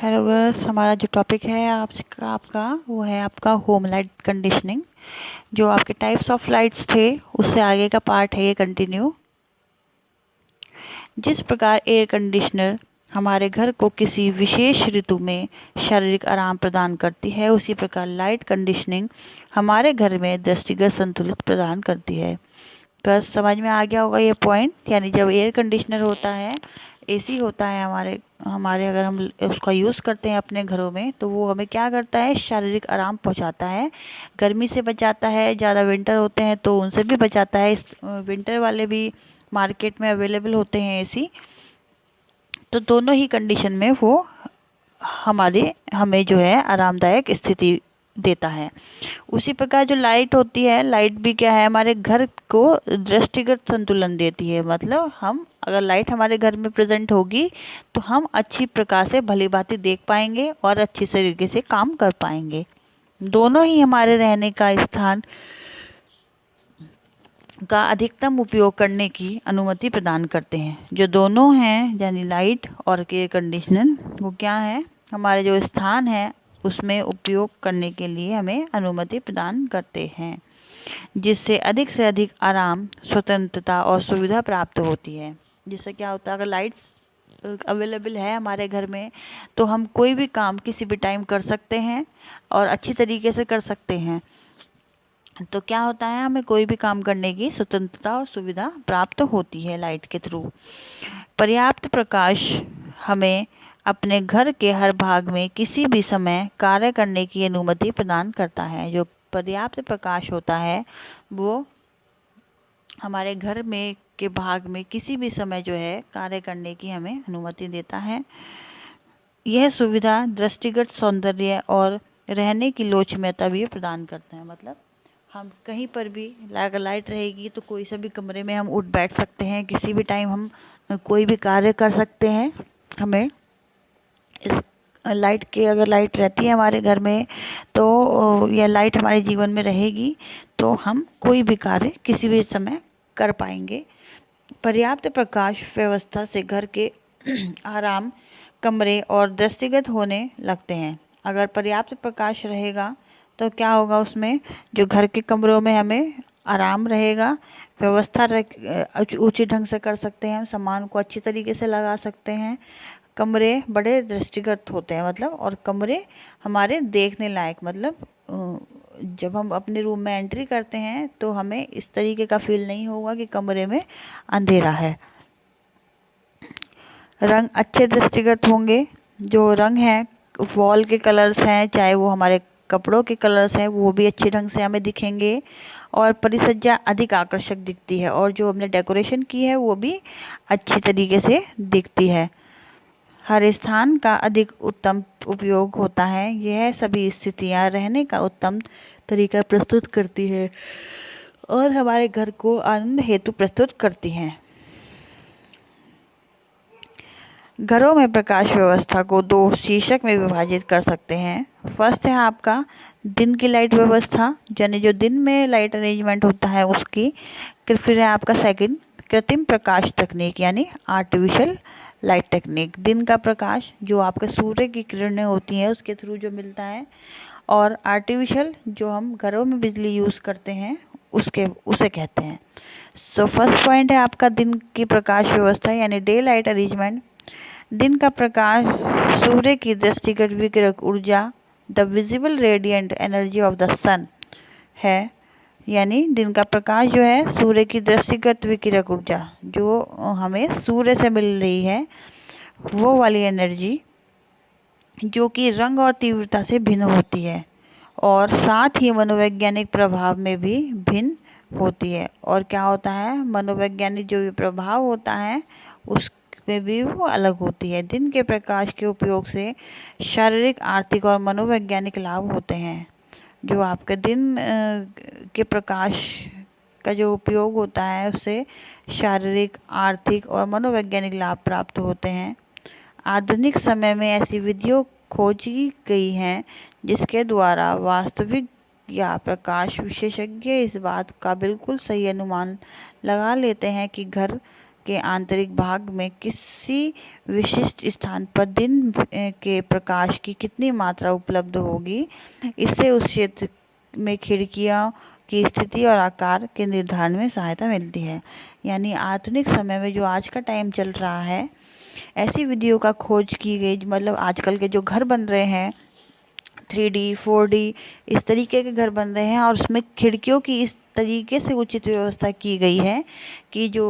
Hello girls, हमारा जो topic है आपका वो है आपका होम लाइट कंडीशनिंग। जो आपके टाइप्स ऑफ लाइट्स थे उससे आगे का पार्ट है ये कंटिन्यू। जिस प्रकार एयर कंडीशनर हमारे घर को किसी विशेष ऋतु में शारीरिक आराम प्रदान करती है, उसी प्रकार लाइट कंडीशनिंग हमारे घर में दृष्टिगत संतुलित प्रदान करती है। बस समझ में आ गया होगा ये पॉइंट। यानी जब एयर कंडीशनर होता है, एसी होता है हमारे हमारे अगर हम उसका यूज़ करते हैं अपने घरों में, तो वो हमें क्या करता है, शारीरिक आराम पहुंचाता है, गर्मी से बचाता है। ज़्यादा विंटर होते हैं तो उनसे भी बचाता है। इस विंटर वाले भी मार्केट में अवेलेबल होते हैं एसी। तो दोनों ही कंडीशन में वो हमें जो है आरामदायक स्थिति देता है। उसी प्रकार जो लाइट होती है, लाइट भी क्या है, हमारे घर को दृष्टिगत संतुलन देती है। मतलब हम अगर लाइट हमारे घर में प्रेजेंट होगी तो हम अच्छी प्रकार से भली भांति देख पाएंगे और अच्छी तरीके से काम कर पाएंगे। दोनों ही हमारे रहने का स्थान का अधिकतम उपयोग करने की अनुमति प्रदान करते हैं। जो दोनों हैं यानी लाइट और एयर कंडीशनर, वो क्या है, हमारे जो स्थान है उसमें उपयोग करने के लिए हमें अनुमति प्रदान करते हैं, जिससे अधिक से अधिक आराम, स्वतंत्रता और सुविधा प्राप्त होती है। जिससे क्या होता है, अगर लाइट अवेलेबल है हमारे घर में तो हम कोई भी काम किसी भी टाइम कर सकते हैं और अच्छी तरीके से कर सकते हैं। तो क्या होता है, हमें कोई भी काम करने की स्वतंत्रता और सुविधा प्राप्त होती है लाइट के थ्रू। पर्याप्त प्रकाश हमें अपने घर के हर भाग में किसी भी समय कार्य करने की अनुमति प्रदान करता है। जो पर्याप्त प्रकाश होता है वो हमारे घर में के भाग में किसी भी समय जो है कार्य करने की हमें अनुमति देता है। यह सुविधा दृष्टिगत सौंदर्य और रहने की लोचमयता भी प्रदान करता है। मतलब हम कहीं पर भी अगर लाइट रहेगी तो कोई सा भी कमरे में हम उठ बैठ सकते हैं, किसी भी टाइम हम कोई भी कार्य कर सकते हैं। हमें इस लाइट के, अगर लाइट रहती है हमारे घर में तो यह लाइट हमारे जीवन में रहेगी तो हम कोई भी कार्य किसी भी समय कर पाएंगे। पर्याप्त प्रकाश व्यवस्था से घर के आराम, कमरे और दृष्टिगत होने लगते हैं। अगर पर्याप्त प्रकाश रहेगा तो क्या होगा, उसमें जो घर के कमरों में हमें आराम रहेगा, व्यवस्था उचित ढंग से कर सकते हैं, सामान को अच्छी तरीके से लगा सकते हैं। कमरे बड़े दृष्टिगत होते हैं, मतलब और कमरे हमारे देखने लायक, मतलब जब हम अपने रूम में एंट्री करते हैं तो हमें इस तरीके का फील नहीं होगा कि कमरे में अंधेरा है। रंग अच्छे दृष्टिगत होंगे। जो रंग है, वॉल के कलर्स हैं, चाहे वो हमारे कपड़ों के कलर्स हैं, वो भी अच्छे ढंग से हमें दिखेंगे और परिसज्जा अधिक आकर्षक दिखती है और जो हमने डेकोरेशन की है वो भी अच्छी तरीके से दिखती है। हर स्थान का अधिक उत्तम उपयोग होता है। यह सभी स्थितियां रहने का उत्तम तरीका प्रस्तुत करती है और हमारे घर को आनंद हेतु प्रस्तुत करती हैं। घरों में प्रकाश व्यवस्था को दो शीर्षक में विभाजित कर सकते हैं। फर्स्ट है आपका दिन की लाइट व्यवस्था, यानी जो दिन में लाइट अरेंजमेंट होता है उसकी। फिर है आपका सेकंड कृत्रिम प्रकाश तकनीक, यानी आर्टिफिशियल लाइट टेक्निक। दिन का प्रकाश जो आपके सूर्य की किरणें होती हैं उसके थ्रू जो मिलता है, और आर्टिफिशियल जो हम घरों में बिजली यूज़ करते हैं उसे कहते हैं। सो फर्स्ट पॉइंट है आपका दिन की प्रकाश व्यवस्था, यानी डे लाइट अरेंजमेंट। दिन का प्रकाश सूर्य की दृष्टिगत विकिरक ऊर्जा, the visible radiant energy of the sun है। यानी दिन का प्रकाश जो है सूर्य की दृष्टिगत विकिरक ऊर्जा जो हमें सूर्य से मिल रही है, वो वाली एनर्जी जो कि रंग और तीव्रता से भिन्न होती है और साथ ही मनोवैज्ञानिक प्रभाव में भी भिन्न होती है। और क्या होता है, मनोवैज्ञानिक जो भी प्रभाव होता है उसमें भी वो अलग होती है। दिन के प्रकाश के उपयोग से शारीरिक, आर्थिक और मनोवैज्ञानिक लाभ होते हैं। जो आपके दिन के प्रकाश का जो उपयोग होता है उससे शारीरिक, आर्थिक और मनोवैज्ञानिक लाभ प्राप्त होते हैं। आधुनिक समय में ऐसी विधियों खोजी गई हैं जिसके द्वारा वास्तविक या प्रकाश विशेषज्ञ इस बात का बिल्कुल सही अनुमान लगा लेते हैं कि घर के आंतरिक भाग में किसी विशिष्ट स्थान पर दिन के प्रकाश की कितनी मात्रा उपलब्ध होगी, इससे उस क्षेत्र में खिड़कियों की स्थिति और आकार के निर्धारण में सहायता मिलती है। यानी आधुनिक समय में जो आज का टाइम चल रहा है, ऐसी विधियों का खोज की गई, मतलब आजकल के जो घर बन रहे हैं 3D 4D इस तरीके के घर बन रहे हैं, और उसमें खिड़कियों की इस तरीके से उचित व्यवस्था की गई है कि जो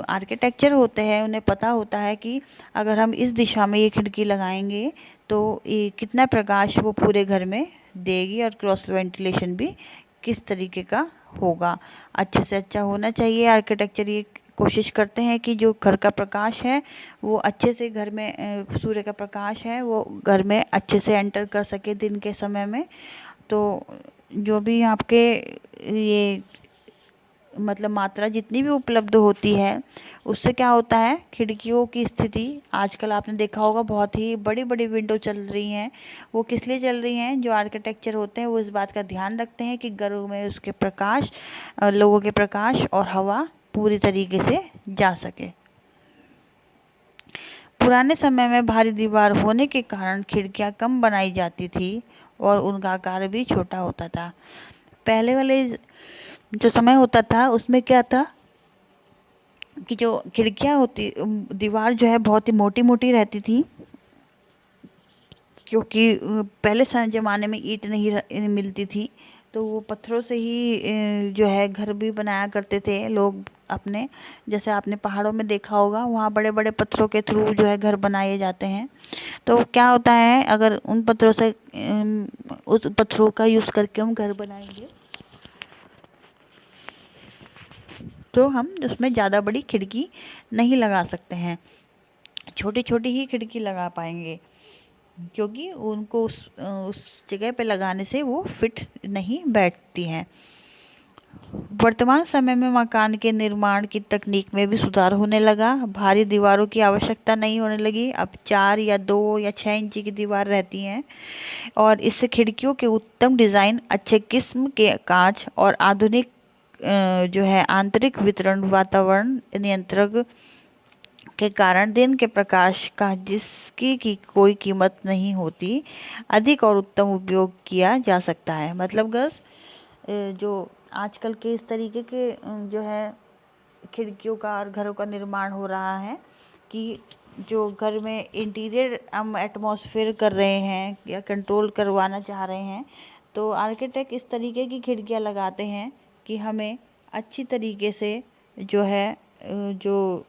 आर्किटेक्चर होते हैं उन्हें पता होता है कि अगर हम इस दिशा में ये खिड़की लगाएंगे तो ये कितना प्रकाश वो पूरे घर में देगी, और क्रॉस वेंटिलेशन भी किस तरीके का होगा, अच्छे से अच्छा होना चाहिए। आर्किटेक्चर ये कोशिश करते हैं कि जो घर का प्रकाश है वो अच्छे से घर में, सूर्य का प्रकाश है वो घर में अच्छे से एंटर कर सके दिन के समय में। तो जो भी आपके ये मतलब मात्रा जितनी भी उपलब्ध होती है, उससे क्या होता है, खिड़कियों की स्थिति आजकल आपने देखा होगा बहुत ही बड़ी बड़ी विंडो चल रही हैं। वो किस लिए चल रही हैं, जो आर्किटेक्चर होते हैं वो इस बात का ध्यान रखते हैं कि घरों में उसके प्रकाश, लोगों के प्रकाश और हवा पूरी तरीके से जा सके। पुराने समय में भारी दीवार होने के कारण खिड़कियां कम बनाई जाती थी और उनका आकार भी छोटा होता था। पहले वाले जो समय होता था उसमें क्या था कि जो खिड़कियां होती, दीवार जो है बहुत ही मोटी मोटी रहती थी, क्योंकि पहले ज़माने में ईंट नहीं मिलती थी, तो वो पत्थरों से ही जो है घर भी बनाया करते थे लोग अपने। जैसे आपने पहाड़ों में देखा होगा, वहाँ बड़े बड़े पत्थरों के थ्रू जो है घर बनाए जाते हैं। तो क्या होता है, अगर उन पत्थरों से उस पत्थरों का यूज़ करके हम घर बनाएंगे तो हम उसमें ज़्यादा बड़ी खिड़की नहीं लगा सकते हैं, छोटी छोटी ही खिड़की लगा पाएंगे, क्योंकि उनको उस जगह पे लगाने से वो फिट नहीं बैठती हैं। वर्तमान समय में मकान के निर्माण की तकनीक में भी सुधार होने लगा। भारी दीवारों की आवश्यकता नहीं होने लगी, अब 4 या 2 या 6 इंची की दीवार रहती हैं, और इससे खिड़कियों के उत्तम डिज़ाइन, अच्छे किस्म के कांच और आधुनिक जो है आंतरिक वितरण वातावरण नियंत्रक के कारण दिन के प्रकाश का, जिसकी की कोई कीमत नहीं होती, अधिक और उत्तम उपयोग किया जा सकता है। मतलब गस जो आजकल के इस तरीके के जो है खिड़कियों का और घरों का निर्माण हो रहा है कि जो घर में इंटीरियर हम एटमॉस्फेयर कर रहे हैं या कंट्रोल करवाना चाह रहे हैं, तो आर्किटेक्ट इस तरीके की खिड़कियां लगाते हैं कि हमें अच्छी तरीके से जो है जो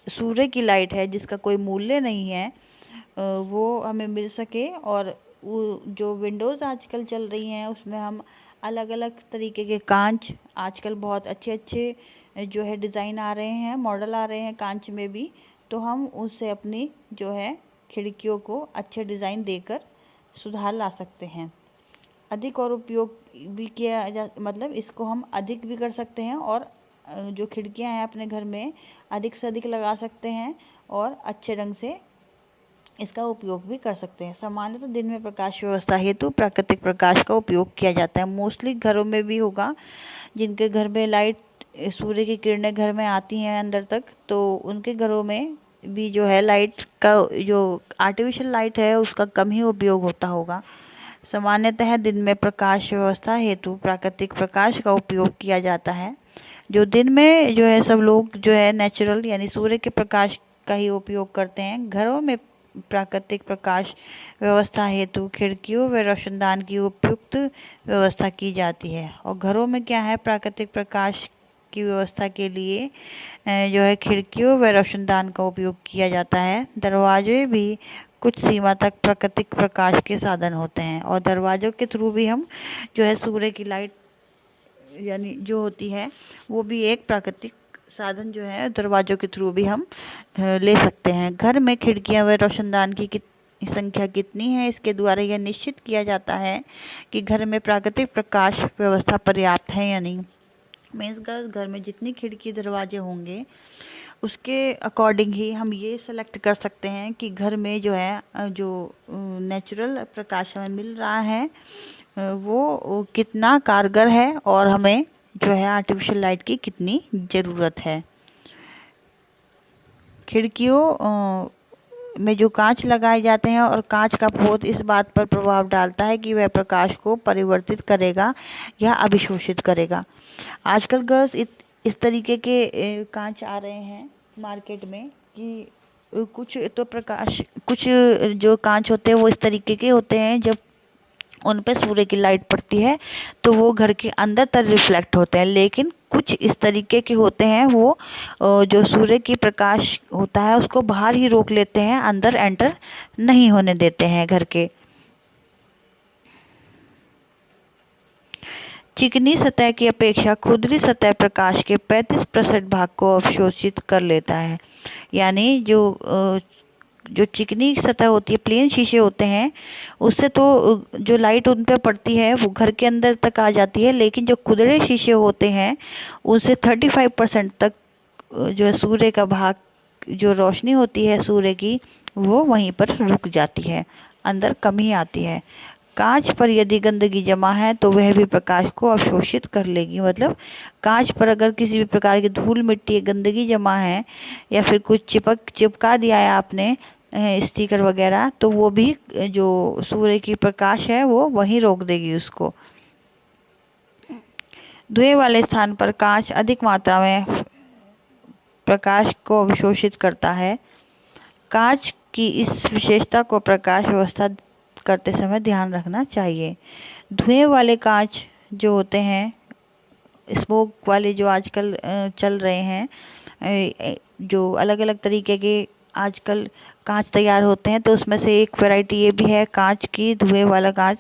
सूर्य की लाइट है जिसका कोई मूल्य नहीं है वो हमें मिल सके। और वो जो विंडोज़ आजकल चल रही हैं उसमें हम अलग अलग तरीके के कांच, आजकल बहुत अच्छे अच्छे जो है डिज़ाइन आ रहे हैं, मॉडल आ रहे हैं कांच में भी, तो हम उससे अपनी जो है खिड़कियों को अच्छे डिज़ाइन देकर सुधार ला सकते हैं। अधिक और उपयोग भी किया जा, मतलब इसको हम अधिक भी कर सकते हैं, और जो खिड़कियां हैं अपने घर में अधिक से अधिक लगा सकते हैं और अच्छे ढंग से इसका उपयोग भी कर सकते हैं। सामान्यतः दिन में प्रकाश व्यवस्था हेतु प्राकृतिक प्रकाश का उपयोग किया जाता है। मोस्टली घरों में भी होगा जिनके घर में लाइट, सूर्य की किरणें घर में आती हैं अंदर तक, तो उनके घरों में भी जो है लाइट का, जो आर्टिफिशियल लाइट है उसका कम ही उपयोग होता होगा। सामान्यतः दिन में प्रकाश व्यवस्था हेतु प्राकृतिक प्रकाश का उपयोग किया जाता है। जो दिन में जो है सब लोग जो है नेचुरल यानी सूर्य के प्रकाश का ही उपयोग करते हैं। घरों में प्राकृतिक प्रकाश व्यवस्था हेतु खिड़कियों व रोशनदान की उपयुक्त व्यवस्था की जाती है। और घरों में क्या है, प्राकृतिक प्रकाश की व्यवस्था के लिए जो है खिड़कियों व रोशनदान का उपयोग किया जाता है। दरवाजे भी कुछ सीमा तक प्राकृतिक प्रकाश के साधन होते हैं, और दरवाजों के थ्रू भी हम जो है सूर्य की लाइट यानी जो होती है वो भी एक प्राकृतिक साधन जो है दरवाजों के थ्रू भी हम ले सकते हैं। घर में खिड़कियां व रोशनदान की संख्या कितनी है, इसके द्वारा यह निश्चित किया जाता है कि घर में प्राकृतिक प्रकाश व्यवस्था पर्याप्त है या नहीं। मीन्स घर में जितनी खिड़की दरवाजे होंगे उसके अकॉर्डिंग ही हम ये सेलेक्ट कर सकते हैं कि घर में जो है जो नेचुरल प्रकाश हमें मिल रहा है वो कितना कारगर है, और हमें जो है आर्टिफिशियल लाइट की कितनी ज़रूरत है। खिड़कियों में जो कांच लगाए जाते हैं और कांच का पोत इस बात पर प्रभाव डालता है कि वह प्रकाश को परिवर्तित करेगा या अभिशोषित करेगा। आजकल गर्ल्स इस तरीके के कांच आ रहे हैं मार्केट में कि कुछ जो कांच होते हैं वो इस तरीके के होते हैं, जब उन पे सूर्य की लाइट पड़ती है तो वो घर के अंदर तक रिफ्लेक्ट होते हैं। लेकिन कुछ इस तरीके के होते हैं वो जो सूर्य की प्रकाश होता है उसको बाहर ही रोक लेते हैं, अंदर एंटर नहीं होने देते हैं घर के। चिकनी सतह की अपेक्षा खुरदरी सतह प्रकाश के 35% भाग को अवशोषित कर लेता है। यानी जो चिकनी सतह होती है, प्लेन शीशे होते हैं, उससे तो जो लाइट उन पे पड़ती है वो घर के अंदर तक आ जाती है, लेकिन जो खुरदरे शीशे होते हैं उनसे 35% तक जो सूर्य का भाग, जो रोशनी होती है सूर्य की, वो वहीं पर रुक जाती है, अंदर कम ही आती है। कांच पर यदि गंदगी जमा है तो वह भी प्रकाश को अवशोषित कर लेगी। मतलब कांच पर अगर किसी भी प्रकार की धूल मिट्टी गंदगी जमा है या फिर कुछ चिपका दिया है आपने स्टिकर वगैरह, तो वो भी जो सूर्य की प्रकाश है वो वहीं रोक देगी उसको। धुएं वाले स्थान पर कांच अधिक मात्रा में प्रकाश को अवशोषित करता है। कांच की इस विशेषता को प्रकाश व्यवस्था करते समय ध्यान रखना चाहिए। धुएं वाले कांच जो होते हैं, स्मोक वाले जो आजकल चल रहे हैं, जो अलग अलग तरीके के आजकल कांच तैयार होते हैं, तो उसमें से एक वैरायटी ये भी है कांच की, धुएं वाला कांच।